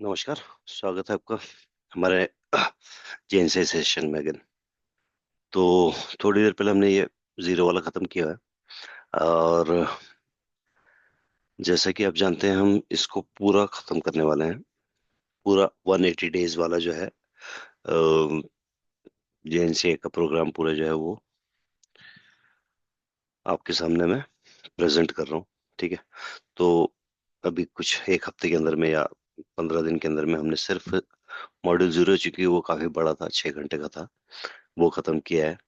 नमस्कार। स्वागत है आपका हमारे जेएनसी सेशन में अगेन। तो थोड़ी देर पहले हमने ये जीरो वाला खत्म किया है और जैसा कि आप जानते हैं हम इसको पूरा खत्म करने वाले हैं। पूरा 180 डेज वाला जो है जेएनसी का प्रोग्राम पूरा जो है वो आपके सामने मैं प्रेजेंट कर रहा हूँ। ठीक है। तो अभी कुछ एक हफ्ते के अंदर में या 15 दिन के अंदर में हमने सिर्फ मॉड्यूल जीरो, चूंकि वो काफी बड़ा था, 6 घंटे का था, वो खत्म किया है।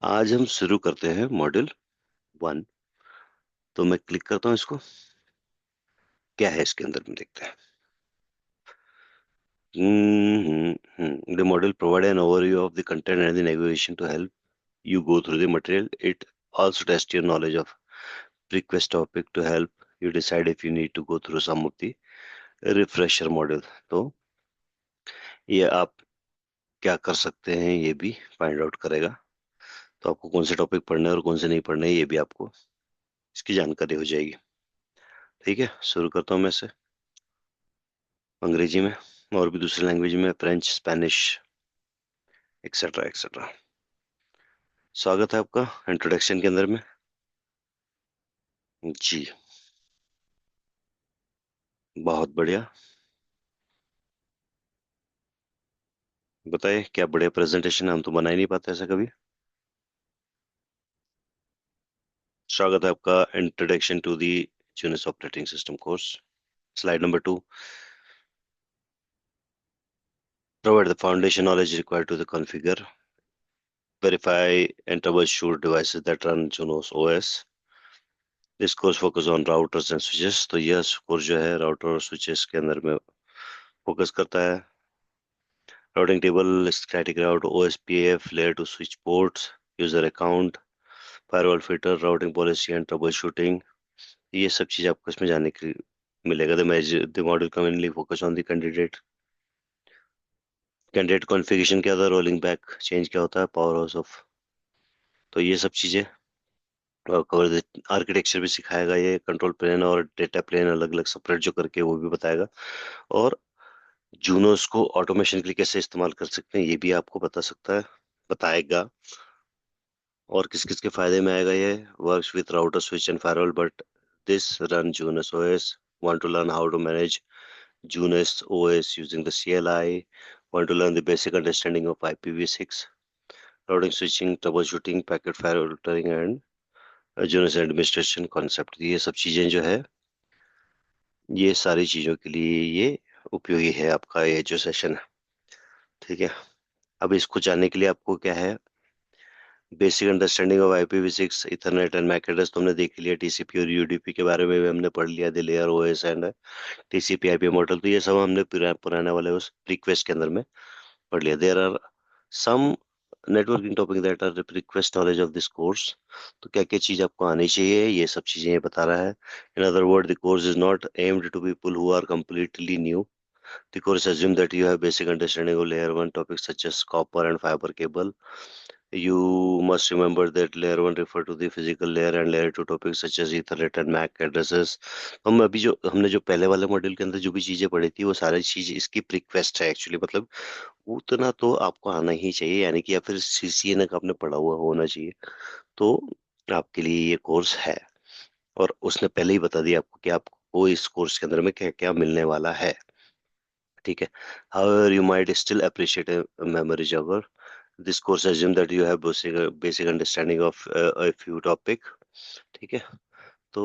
आज हम शुरू करते हैं मॉड्यूल 1। तो मैं क्लिक करता हूँ इसको। क्या है इसके अंदर में देखते हैं। The model provide an overview of the content and the navigation to help you go through the material. It also tests your knowledge of previous topic to help you decide if you need to go through some of the refresher model. तो ये आप क्या कर सकते हैं ये भी find out करेगा। तो आपको कौन से टॉपिक पढ़ने हैं और कौन से नहीं पढ़ने हैं ये भी आपको इसकी जानकारी हो जाएगी। ठीक है, शुरू करता हूँ मैं से अंग्रेजी में और भी दूसरी लैंग्वेज में, फ्रेंच, स्पेनिश, एक्सेट्रा एक्सेट्रा। स्वागत है आपका इंट्रोडक्शन के अंदर में। जी, बहुत बढ़िया। बताइए, क्या बढ़िया प्रेजेंटेशन है, हम तो बना ही नहीं पाते ऐसा कभी। स्वागत है आपका introduction to the Unix operating system course. Slide number 2। Provide the foundation knowledge required to the configure, verify and troubleshoot devices that run Junos OS. This course focus on routers and switches. तो यह course जो है router और switches के अंदर में focus करता है। Routing table, static route, OSPF, layer two switch ports, user account, firewall filter, routing policy and troubleshooting, ये सब चीज आपको इसमें जानने के लिए मिलेगा। The module commonly focus on the candidate configuration क्या होता है, रोलिंग बैक चेंज क्या होता है, पावर हाउस ऑफ, तो ये सब चीजें कवर। आर्किटेक्चर भी सिखाएगा, ये कंट्रोल प्लेन और डेटा प्लेन अलग अलग सेपरेट जो करके वो भी बताएगा। और जूनोस को ऑटोमेशन के लिए कैसे इस्तेमाल कर सकते हैं ये भी आपको बता सकता है, बताएगा। और किस किस के फायदे में आएगा ये। Works with router switch and firewall but this run Junos OS. Want to learn how to manage Junos OS using the CLI? Want to learn the basic understanding of IPv6, routing, switching, troubleshooting, packet filtering and Junos administration concept? ये सब चीजें जो है, ये सारी चीजों के लिए ये उपयोगी है आपका ये जो सेशन है। ठीक है। अब इसको जानने के लिए आपको क्या है, basic understanding of IPv6, Ethernet and MAC address तो हमने देख लिया। TCP और UDP के बारे में भी हमने पढ़ लिया, the layer OS and TCP IP model, तो ये सब हमने पुराने वाले उस रिक्वेस्ट के अंदर में पढ़ लिया। There are some networking topic that are request knowledge of this course. तो क्या क्या चीज आपको आनी चाहिए ये सब चीजें ये बता रहा है। In other word, the course is not aimed to people who are completely new. The course assumes that you have basic understanding of layer 1 topics such as copper and fiber cable. You must remember that layer 1 refer to the physical layer and layer 2 topics such as Ethernet and MAC addresses. हम अभी जो हमने जो पहले वाले module के अंदर जो भी चीजें पढ़ी थी वो सारी चीज इसकी रिक्वेस्ट है एक्चुअली, मतलब उतना तो आपको आना ही चाहिए, यानी कि या फिर CCNA का आपने पढ़ा हुआ होना चाहिए, तो आपके लिए ये कोर्स है। और उसने पहले ही बता दिया आपको कि आपको इस कोर्स के अंदर में क्या क्या मिलने वाला है। ठीक है। However, you might still appreciate a memory jogger. This course assumes that you have basic understanding of a few topic. ठीक है। तो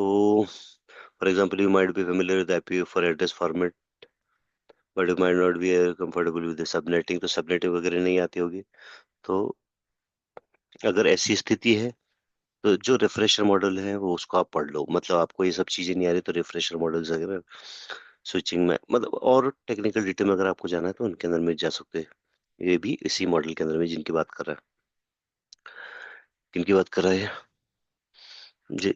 for example, you might be familiar with IPv4 address format, but you might not be comfortable with the subnetting. तो subnetting वगैरह नहीं आती होगी। तो अगर ऐसी स्थिति है तो जो रिफ्रेशर मॉडल है वो उसको आप पढ़ लो, मतलब आपको ये सब चीजें नहीं आ रही तो रिफ्रेशर मॉडल्स वगैरह, स्विचिंग में मतलब और टेक्निकल डिटेल में अगर आपको जाना है तो उनके अंदर में जा सकते हैं। ये भी इसी मॉडल के अंदर में जिनकी बात कर रहा है, किनकी बात कर रहा है जी,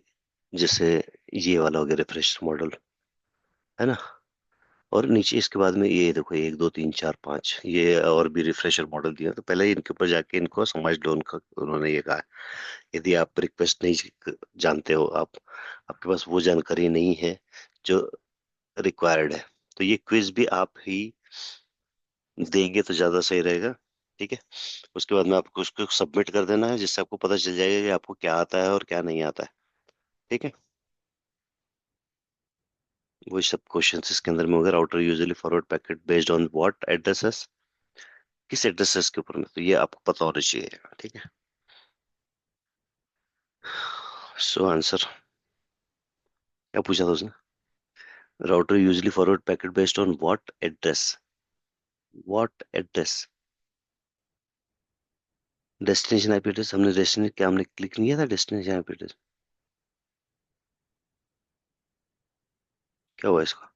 जैसे ये वाला हो गया रिफ्रेश मॉडल, है ना। और नीचे इसके बाद में ये देखो, 1 2 3 4 5 ये और भी रिफ्रेशर मॉडल दिया, तो पहले इनके ऊपर जाके इनको समझ लो। उनका उन्होंने ये कहा है, यदि आप रिक्वेस्ट नहीं जानते हो, आप आपके पास वो जानकारी नहीं है जो रिक्वायर्ड है, तो ये क्विज भी आप ही देंगे तो ज्यादा सही रहेगा। ठीक है। उसके बाद में आपको उसको सबमिट कर देना है, जिससे आपको पता चल जाएगा कि आपको क्या आता है और क्या नहीं आता है। ठीक है। वही सब क्वेश्चन इसके अंदर में होगा। Router usually forward packet based on what addresses, किस एड्रेसेस के ऊपर में, तो ये आपको पता होना चाहिए। ठीक है। सो आंसर क्या पूछा था उसने? Router usually forward packet based on what address? What address? Destination IP address. हमने डेस्टिनेशन क्या हमने क्लिक नहीं किया था डेस्टिनेशन आईपी एड्रेस? क्या हुआ इसका?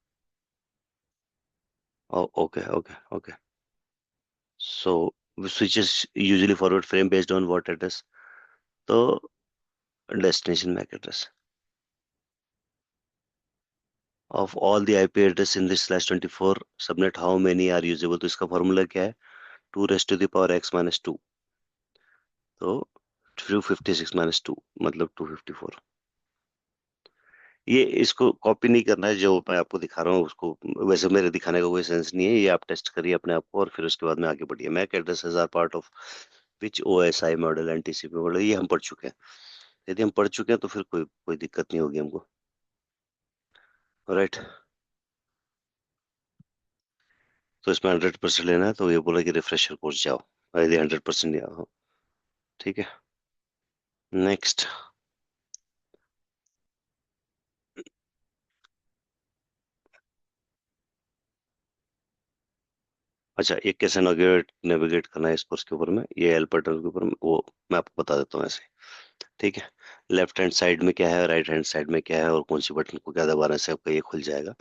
Okay okay okay. So switches usually forward frame based on what address? तो destination MAC address of all the IP address in this /24 subnet, how many are usable? तो इसका formula क्या है? 2 raised to the power x - 2। तो 256 - 2 मतलब 254। ये इसको copy नहीं करना है, जो मैं आपको दिखा रहा हूँ उसको। वैसे मेरे दिखाने का कोई सेंस नहीं है, ये आप टेस्ट करिए अपने आप को और फिर उसके बाद में आगे बढ़िए। MAC addresses are part of which OSI model and TCP model, ये हम पढ़ चुके हैं। यदि हम पढ़ चुके हैं तो फिर कोई कोई दिक्कत नहीं होगी हमको। राइट। तो इसमें 100% लेना है, तो ये बोला कि रिफ्रेशर कोर्स जाओ, यदि 100% नहीं आओ। ठीक है। नेक्स्ट। अच्छा, ये कैसे नेविगेट नेविगेट करना है इस कोर्स के ऊपर में, ये एल बटन के ऊपर में, वो मैं आपको बता देता हूँ ऐसे। ठीक है। लेफ्ट हैंड साइड में क्या है, राइट हैंड साइड में क्या है, और कौन सी बटन को क्या दबाने से आपका ये खुल जाएगा,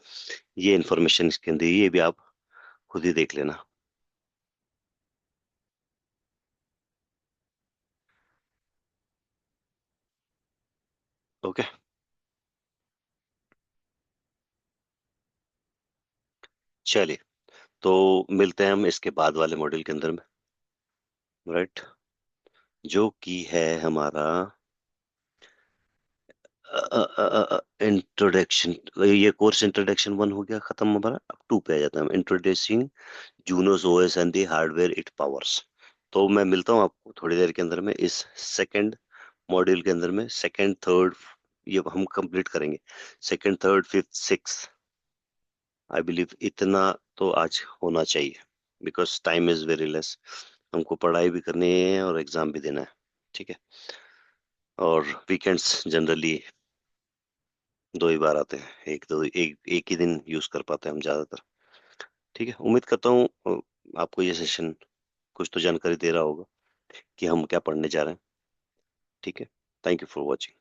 ये इन्फॉर्मेशन इसके अंदर, ये भी आप खुद ही देख लेना। ओके। चलिए, तो मिलते हैं हम इसके बाद वाले मॉड्यूल के अंदर में। राइट। जो की है हमारा इंट्रोडक्शन। ये कोर्स इंट्रोडक्शन 1 हो गया खत्म हमारा। अब 2 पे आ जाता है, introducing zoonoses OS and the hardware it powers. तो मैं मिलता हूँ आपको थोड़ी देर के अंदर में इस सेकंड मॉड्यूल के अंदर में। सेकंड थर्ड ये हम कंप्लीट करेंगे। Second third fifth six, I believe इतना तो आज होना चाहिए, because time is very less. हमको पढ़ाई भी करनी है और एग्जाम भी देना है। ठीक है। और वीकेंड्स जनरली 2 ही बार आते हैं, एक ही दिन यूज कर पाते हैं हम ज्यादातर। ठीक है। उम्मीद करता हूँ आपको ये सेशन कुछ तो जानकारी दे रहा होगा कि हम क्या पढ़ने जा रहे हैं। ठीक है। Thank you for watching.